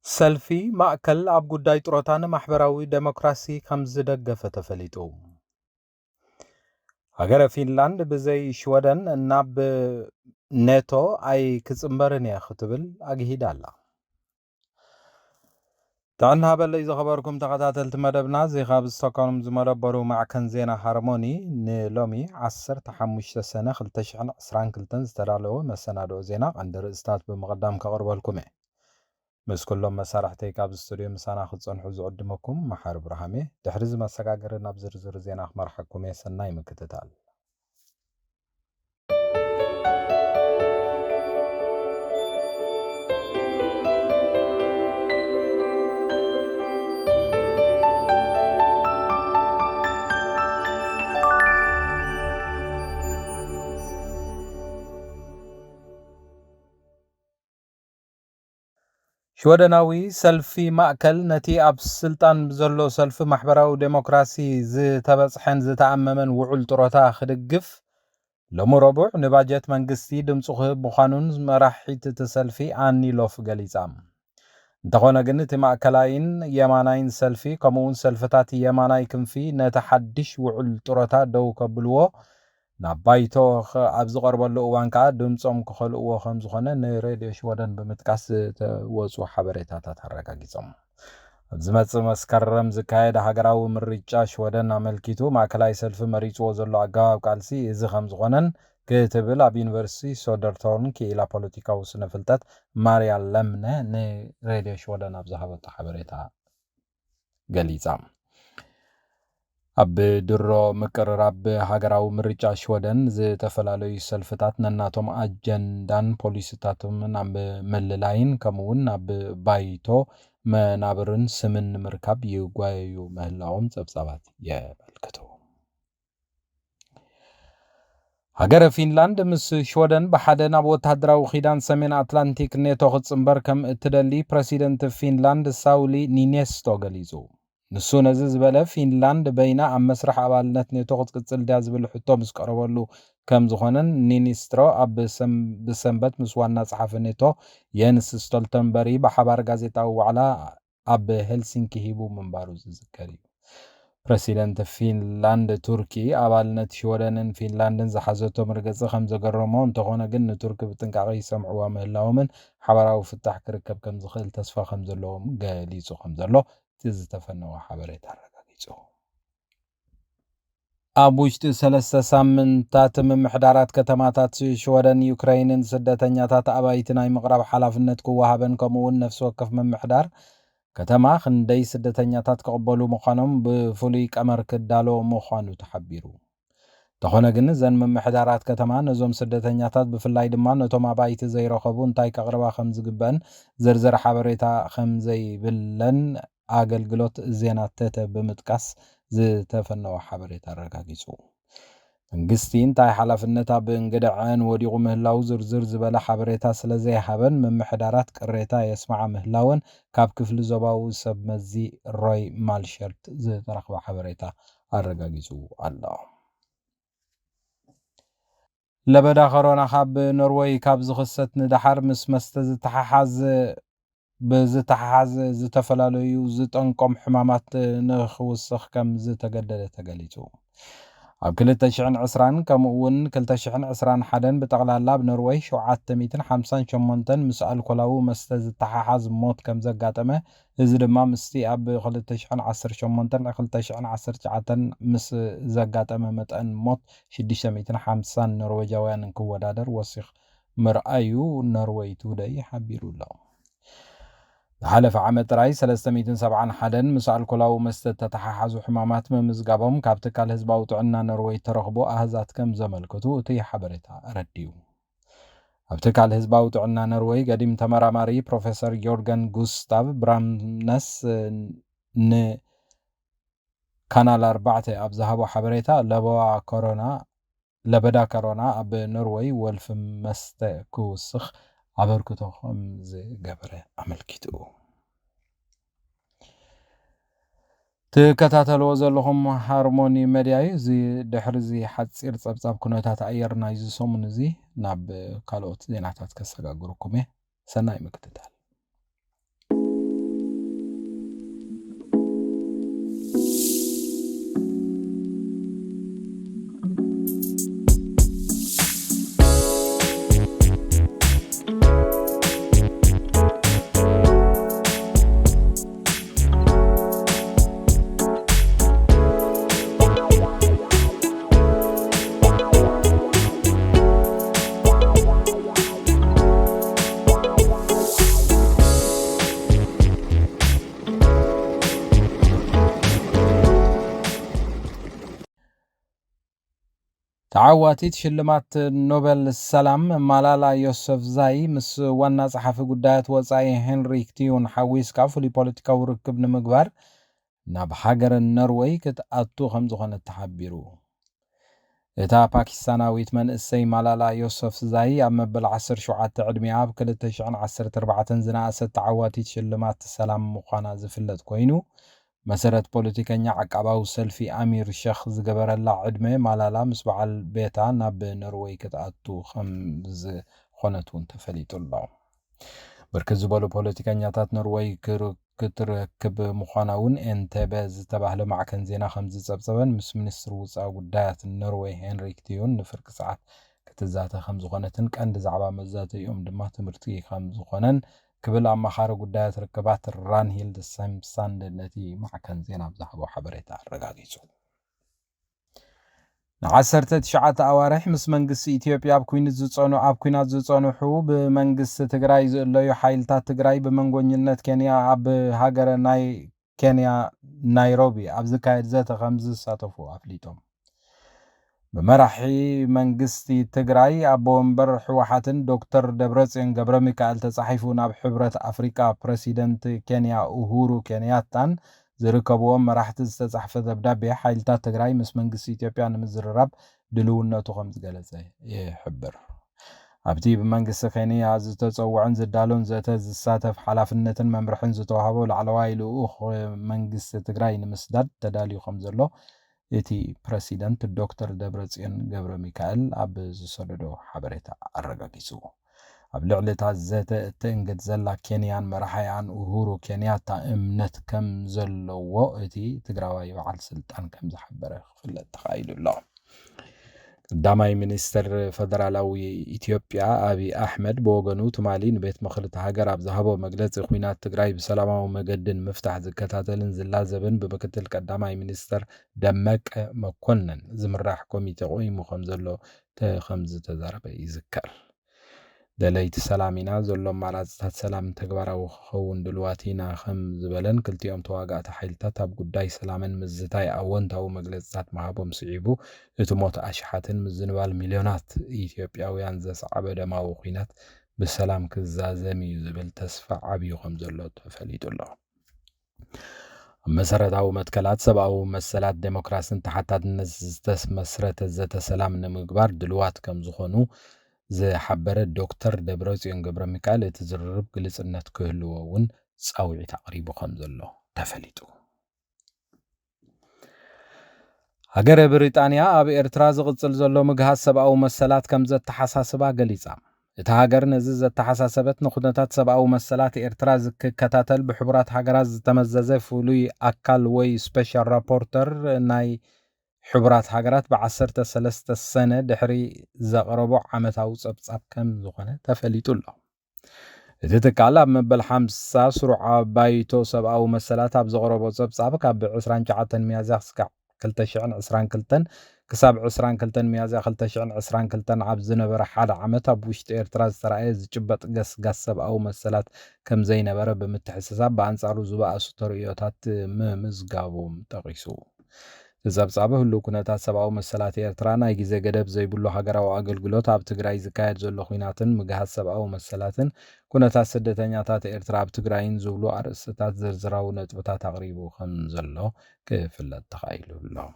ሰልፊ ማእከል ኣብ ጉዳይ ጥሮታን ማሕበራዊ ዴሞክራሲ ከም ዝደገፈ ተፈሊጡ። ሃገረ ፊንላንድ ብዘይ ሽወደን ናብ ኔቶ ኣይ ክጽምበርን እያ ክትብል ኣግሂዳ ኣላ። ጥዕና በለይ ዝኸበርኩም ተኸታተልቲ መደብና እዚ ካብ ስቶክሆልም ዝመደበሩ ማዕከን ዜና ሃርሞኒ ንሎሚ 15 ሰነ 2022 ዝተዳለወ መሰናድኦ ዜና ቀንዲ ርእስታት ብምቕዳም ከቕርበልኩም እየ። ምስ ኩሎም መሳርሕተይ ካብ ስቱድዮ ምሳና ክትጸንሑ ዝዕድመኩም መሓር ብርሃሜ ድሕሪ ዝመሰጋገሪ ናብ ዝርዝር ዜና ክመርሐኩም እየ። ሰናይ ምክትታል። ሽወደናዊ ሰልፊ ማእከል ነቲ ኣብ ስልጣን ዘሎ ሰልፊ ማሕበራዊ ዴሞክራሲ ዝተበጽሐን ዝተኣመመን ውዑል ጥሮታ ክድግፍ ሎሚ ረቡዕ ንባጀት መንግስቲ ድምፂ ክህብ ምዃኑን መራሒት እቲ ሰልፊ ኣኒ ሎፍ ገሊጻ። እንተኾነ ግን እቲ ማእከላይን የማናይን ሰልፊ ከምኡውን ሰልፍታት የማናይ ክንፊ ነቲ ሓድሽ ውዑል ጥሮታ ደው ከብልዎ ናብ ባይቶ ኣብ ዝቐርበሉ እዋን ከዓ ድምፆም ክኸልእዎ ከም ዝኾነ ንሬድዮ ሽወደን ብምጥቃስ ዝተወፁ ሓበሬታታት ኣረጋጊፆም። ኣብ ዝመጽእ መስከረም ዝካየድ ሃገራዊ ምርጫ ሽወደን ኣመልኪቱ ማእከላይ ሰልፊ መሪፅዎ ዘሎ ኣገባብ ቃልሲ እዚ ከም ዝኾነን ክትብል ኣብ ዩኒቨርሲቲ ሶደርቶርን ክኢላ ፖለቲካዊ ስነ ፍልጠት ማርያ ለምነ ንሬድዮ ሽወደን ኣብ ዝሃበቶ ሓበሬታ ገሊጻ። ኣብ ድሮ ምቅርራብ ሃገራዊ ምርጫ ሽወደን ዝተፈላለዩ ሰልፍታት ነናቶም ኣጀንዳን ፖሊሲታቶም ናብ ምልላይን ከምኡውን ኣብ ባይቶ መናብርን ስምን ምርካብ ይጓየዩ ምህላዎም ጸብጻባት የመልክቱ። ሃገረ ፊንላንድ ምስ ሽወደን ብሓደ ናብ ወታደራዊ ኺዳን ሰሜን ኣትላንቲክ ኔቶ ክትጽምበር ከም እትደሊ ፕረሲደንት ፊንላንድ ሳውሊ ኒኔስቶ ገሊጹ። ንሱ ነዚ ዝበለ ፊንላንድ በይና ኣብ መስራሕ ኣባልነት ኔቶ ክትቅጽል ድያ ዝብል ሕቶ ምስ ቀረበሉ ከም ዝኾነን ኒኒስትሮ ኣብ ብሰንበት ምስ ዋና ጸሓፊ ኔቶ የንስ ስቶልተንበሪ ብሓባር ጋዜጣዊ ዋዕላ ኣብ ሄልሲንኪ ሂቡ ምንባሩ ዝዝከር እዩ። ፕረሲደንት ፊንላንድ ቱርኪ ኣባልነት ሽወደንን ፊንላንድን ዝሓዘቶ ምርገፂ ከም ዘገረሞ እንተኾነ ግን ንቱርኪ ብጥንቃቐ ይሰምዕዋ ምህላዎምን ሓበራዊ ፍታሕ ክርከብ ከም ዝኽእል ተስፋ ከም ዘለዎም ገሊጹ ከም ዘሎ ዝተፈነወ ሓበሬታ ኣረጋጊጹ። ኣብ ውሽጢ 3 ሳምንታት ምምሕዳራት ከተማታት ሽወደን ዩክራይንን ስደተኛታት ኣባይቲ ናይ ምቕራብ ሓላፍነት ክወሃበን ከምኡውን ነፍሲ ወከፍ ምምሕዳር ከተማ ክንደይ ስደተኛታት ክቕበሉ ምዃኖም ብፍሉይ ቀመር ክዳሎ ምዃኑ ተሓቢሩ። እንተኾነ ግን እዘን ምምሕዳራት ከተማ ነዞም ስደተኛታት ብፍላይ ድማ ነቶም ኣባይቲ ዘይረኸቡ እንታይ ከቕርባ ከም ዝግበአን ዝርዝር ሓበሬታ ከም ዘይብለን ኣገልግሎት ዜና ተተ ብምጥቃስ ዝተፈነወ ሓበሬታ ኣረጋጊጹ። መንግስቲ እንታይ ሓላፍነት ኣብ እንግድዐን ወዲቑ ምህላው ዝርዝር ዝበለ ሓበሬታ ስለ ዘይሃበን ምምሕዳራት ቅሬታ የስማዓ ምህላወን ካብ ክፍሊ ዞባዊ ሰብ መዚ ሮይ ማልሸርት ዝተረኸበ ሓበሬታ ኣረጋጊጹ ኣሎ። ለበዳ ኮሮና ካብ ኖርዌይ ካብ ዝኽሰት ንድሓር ምስ መስተ ብዝተሓሓዘ ዝተፈላለዩ ዝጠንቆም ሕማማት ንኽውስኽ ከም ዝተገደደ ተገሊጹ። ኣብ 2020 ከምኡውን 2021 ብጠቕላላ ኣብ ኖርዌይ 758 ምስ ኣልኮላዊ መስተ ዝተሓሓዝ ሞት ከም ዘጋጠመ እዚ ድማ ምስቲ ኣብ 2018-2019 ምስ ዘጋጠመ መጠን ሞት 650 ኖርዌጃውያን ክወዳደር ወሲኽ ምርኣዩ ኖርዌይ ቱደይ ሓቢሩ ኣሎ። ብሓለፈ ዓመት ጥራይ 371 ምስ ኣልኮላዊ መስተ ተተሓሓዙ ሕማማት ምምዝጋቦም ካብ ትካል ህዝባዊ ጥዕና ኖርዌይ ተረኽቡ ኣህዛት ከም ዘመልክቱ እቲ ሓበሬታ ረዲዩ። ኣብ ትካል ህዝባዊ ጥዕና ኖርዌይ ገዲም ተመራማሪ ፕሮፌሰር ዮርገን ጉስታቭ ብራምነስ ንካናል 4 ኣብ ዝሃቦ ሓበሬታ ለበዳ ኮሮና ኣብ ኖርዌይ ወልፊ መስተ ክውስኽ ኣበርክቶ ከም ዝገበረ ኣመልኪቱ። ትከታተልዎ ዘለኹም ሃርሞኒ መድያ እዩ። እዚ ድሕሪ ሓፂር ፀብፃብ ኩነታት ኣየር ናይ ሰሙን እዚ ናብ ካልኦት ዜናታት ከሰጋግረኩም እየ። ሰናይ ምክትታል። تعواتي ሽልማት ኖቤል ሰላም ማላላ ዮሰፍዛይ ምስ ዋና ጸሓፊ ጉዳያት ወጻኢ ሄንሪክ ቲዩን ሓዊስካ ፍሉይ ፖለቲካዊ ርክብ ንምግባር ናብ ሃገር ኖርዌይ ክትኣቱ ከም ዝኾነ ተሓቢሩ እታ ፓኪስታናዊት መንእሰይ ማላላ ዮሰፍዛይ ኣብ መበል 17 ዕድሜ ኣብ 2014 ዝነኣሰት ተዓዋቲት ሽልማት ሰላም ምዃና ዝፍለጥ ኮይኑ መሰረት ፖለቲከኛ ዓቃባዊ ሰልፊ ኣሚር ሸኽ ዝገበረላ ዕድመ ማላላ ምስ በዓል ቤታ ናብ ኖርዌይ ክትኣቱ ከም ዝኾነት እውን ተፈሊጡ ኣሎ ብርክት ዝበሉ ፖለቲከኛታት ኖርዌይ ክትረክብ ምዃና እውን ኤንቴቤ ዝተባህለ ማዕከን ዜና ከም ዝፀብፀበን ምስ ሚኒስትር ውፃኢ ጉዳያት ኖርዌይ ሄንሪክ ቲዩን ንፍርቂ ሰዓት ክትዛተ ከም ዝኾነትን ቀንዲ ዛዕባ መዛተይኦም ድማ ትምህርቲ ከም ዝኾነን ክብል ኣማኻሪ ጉዳያት ርክባት ራንሂልድ ሳምሳን ነቲ ማዕከን ዜና ብዛዕባ ሓበሬታ ኣረጋጊጹ ንዓሰርተ ትሽዓተ ኣዋርሕ ምስ መንግስቲ ኢትዮጵያ ኣብ ኩናት ዝጸንሑ ብመንግስቲ ትግራይ ዝእለዩ ሓይልታት ትግራይ ብመንጎኝነት ኬንያ ኣብ ሃገረ ናይ ኬንያ ናይሮቢ ኣብ ዝካየድ ዘተ ከም ዝሳተፉ ኣፍሊጦም በመራሒ መንግስቲ ትግራይ ኣቦ ወንበር ሕወሓትን ዶክተር ደብረጽዮን ገብረ ሚካኤል ተጻሒፉ ናብ ሕብረት ኣፍሪካ ፕሬሲደንት ኬንያ ኡሁሩ ኬንያታን ዝርከብዎም መራሕቲ ዝተጻሕፈ ደብዳቤ ሓይልታት ትግራይ ምስ መንግስቲ ኢትዮጵያ ንምዝርራብ ድልውነቱ ከም ዝገለጸ ይሕብር ኣብቲ ብመንግስቲ ኬንያ ዝተጸውዐን ዝዳሎን ዘተ ዝሳተፍ ሓላፍነትን መምርሕን ዝተዋህቦ ላዕለዋይ ልኡኽ መንግስቲ ትግራይ ንምስዳድ ተዳልዩ ከም ዘሎ እቲ ፕሬሲደንት ዶክተር ደብረጽዮን ገብረ ሚካኤል ኣብ ዝሰደዶ ሓበሬታ ኣረጋጊጹ ኣብ ልዕሊታ ዘተ እትእንግድ ዘላ ኬንያን መራሕያን ኡሁሩ ኬንያታ እምነት ከም ዘለዎ እቲ ትግራዋይ በዓል ስልጣን ከም ዝሓበረ ክፍለጥ ተኻኢሉ ኣሎ ቀዳማይ ሚኒስትር ፌደራላዊ ኢትዮጵያ አብይ አሕመድ በወገኑ ትማሊ ንቤት ምክሪ ሃገር ኣብ ዝሃቦ መግለጺ ኩናት ትግራይ ብሰላማዊ መገድን ምፍታሕ ዝከታተልን ዝላዘብን ብምክትል ቀዳማይ ሚኒስትር ደመቀ መኮንን ዝምራሕ ኮሚቴ ቆይሙ ከም ዘሎ ከም ዝተዛረበ ይዝከር ደለይቲ ሰላሚና ዘሎ ማራጽታት ሰላም ተግባራዊ ክኸውን ድልዋቲና ከም ዝበለን ክልቲኦም ተዋጋእቲ ሓይልታት ኣብ ጉዳይ ሰላምን ምዝታይ ኣወንታዊ መግለጽታት ማሃቦም ስዒቡ እቲ ሞት ኣሽሓትን ምዝንባል ሚልዮናት ኢትዮጵያውያን ዘስዓበ ደማዊ ኩናት ብሰላም ክዛዘም እዩ ዝብል ተስፋ ዓብዩ ከም ዘሎ ተፈሊጡ ኣሎ መሰረታዊ መትከላት ሰብኣዊ መሰላት ዴሞክራሲን ተሓታትነት ዝተመስረተ ዘተ ሰላም ንምግባር ድልዋት ከም ዝኾኑ ዝሓበረ ዶክተር ደብረጽዮን ገብረ ሚካኤል እቲ ዝርርብ ግልጽነት ክህልዎ እውን ጻውዒት ኣቕሪቡ ከም ዘሎ ተፈሊጡ ሃገረ ብሪጣንያ ኣብ ኤርትራ ዝቕጽል ዘሎ ምግሃዝ ሰብኣዊ መሰላት ከም ዘተሓሳስባ ገሊጻ እቲ ሃገር ነዚ ዘተሓሳሰበት ንኹነታት ሰብኣዊ መሰላት ኤርትራ ዝከታተል ብሕቡራት ሃገራት ዝተመዘዘ ፍሉይ ኣካል ወይ ስፔሻል ራፖርተር ናይ ሕቡራት ሃገራት ብ13 ሰነ ድሕሪ ዘቕረቦ ዓመታዊ ጸብጻብ ከም ዝኾነ ተፈሊጡ ኣሎ እቲ ትካል ኣብ መበል 50 ስሩዕ ባይቶ ሰብኣዊ መሰላት ኣብ ዘቕረቦ ጸብጻብ ካብ 29 ሚያዝያ 2022 ክሳብ 22 ሚያዝያ 2022 ኣብ ዝነበረ ሓደ ዓመት ኣብ ውሽጢ ኤርትራ ዝተረኣየ ዝጭበጥ ገስጋስ ሰብኣዊ መሰላት ከም ዘይነበረ ብምትሕስሳብ በኣንጻሩ ዝበኣሱ ተርእዮታት ምምዝጋቦም ጠቒሱ ተዛብጻበ ሁሉ ኩነታት ሰብኣዊ መሰላት ኤርትራ ናይ ግዜ ገደብ ዘይብሉ ሃገራዊ ኣገልግሎት ኣብ ትግራይ ዝካየድ ዘሎ ኩናትን ምግሃዝ ሰብኣዊ መሰላትን ኩነታት ስደተኛታት ኤርትራ ኣብ ትግራይን ዝብሉ ኣርእስታት ዝርዝራዊ ነጥብታት ኣቕሪቡ ከም ዘሎ ክፍለጥ ተኻኢሉ ኣሎ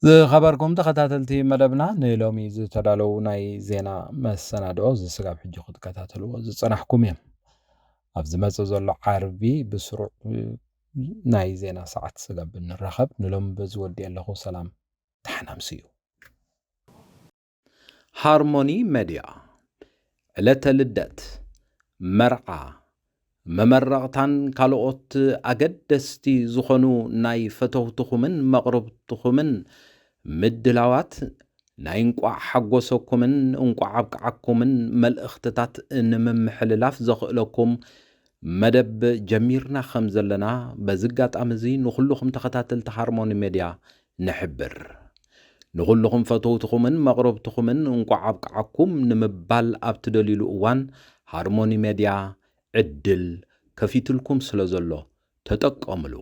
ዝኸበርኩም ተኸታተልቲ መደብና ንሎሚ ዝተዳለዉ ናይ ዜና መሰናድኦ ዝስጋብ ሕጂ ክትከታተልዎ ዝጸናሕኩም እዮም ኣብ ዝመጽእ ዘሎ ዓርቢ ብስሩዕ ናይ ዜና ሰዓት ስጋብ ንረኸብ ንሎም በዝወዲ ኣለኹ ሰላም ተሓናምስዩ ሃርሞኒ ሚድያ ዕለተ ልደት መርዓ መመረቕታን ካልኦት ኣገደስቲ ዝኾኑ ናይ ፈተውትኹምን መቕረብትኹምን ምድላዋት ናይ እንቋዕ ሓጎሰኩምን እንቋዕ ኣብቅዓኩምን መልእኽትታት ንምምሕልላፍ ዘኽእለኩም መደብ ጀሚርና ከም ዘለና በዝጋጣሚ እዚ ንኹልኹም ተኸታተልቲ ሃርሞኒ ሚድያ ንሕብር ንኹልኹም ፈተውትኹምን መቕረብትኹምን እንቋዕ ኣብቅዓኩም ንምባል ኣብ ትደሊሉ እዋን ሃርሞኒ ሚድያ ዕድል ከፊትልኩም ስለ ዘሎ ተጠቀምሉ